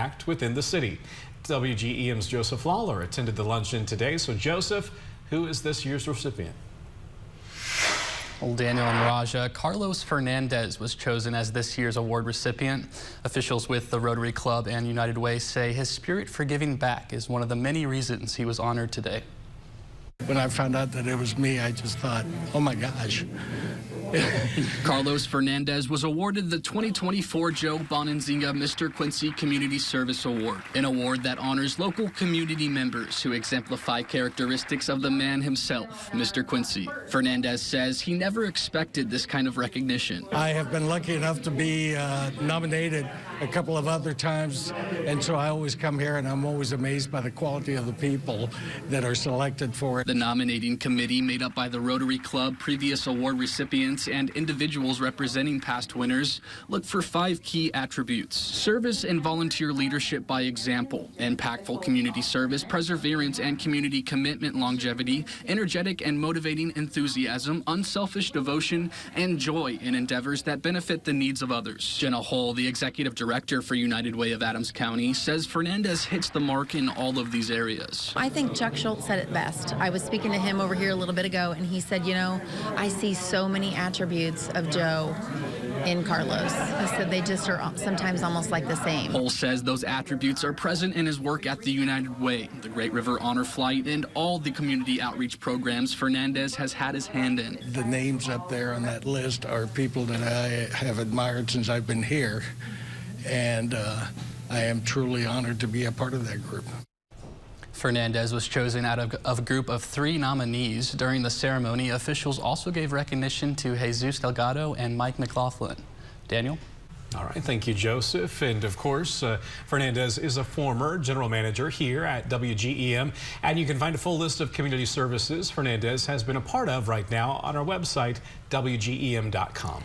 impact within the city. WGEM's Joseph Lawler attended the luncheon today. So Joseph, who is this year's recipient? Well, Daniel and Raja, Carlos Fernandez was chosen as this year's award recipient. Officials with the Rotary Club and United Way say his spirit for giving back is one of the many reasons he was honored today. When I found out that it was me, I just thought, oh my gosh. Carlos Fernandez was awarded the 2024 Joe Bonanzinga Mr. Quincy Community Service Award, an award that honors local community members who exemplify characteristics of the man himself, Mr. Quincy. Fernandez says he never expected this kind of recognition. I have been lucky enough to be nominated a couple of other times, and so I always come here and I'm always amazed by the quality of the people that are selected for it. The nominating committee, made up by the Rotary Club, previous award recipients, and individuals representing past winners, look for 5 key attributes: service and volunteer leadership by example, impactful community service, perseverance and community commitment, longevity, energetic and motivating enthusiasm, unselfish devotion, and joy in endeavors that benefit the needs of others. Jenna Hull, the executive director for United Way of Adams County, says Fernandez hits the mark in all of these areas. I think Chuck Schultz said it best. I was speaking to him over here a little bit ago, and he said, you know, I see so many attributes of Joe in Carlos. He said they just are sometimes almost like the same. Hull says those attributes are present in his work at the United Way, the Great River Honor Flight, and all the community outreach programs Fernandez has had his hand in. The names up there on that list are people that I have admired since I've been here, and I am truly honored to be a part of that group. Fernandez was chosen out of a group of 3 nominees. During the ceremony, officials also gave recognition to Jesus Delgado and Mike McLaughlin. Daniel? All right, thank you, Joseph. And of course, Fernandez is a former general manager here at WGEM. And you can find a full list of community services Fernandez has been a part of right now on our website, WGEM.com.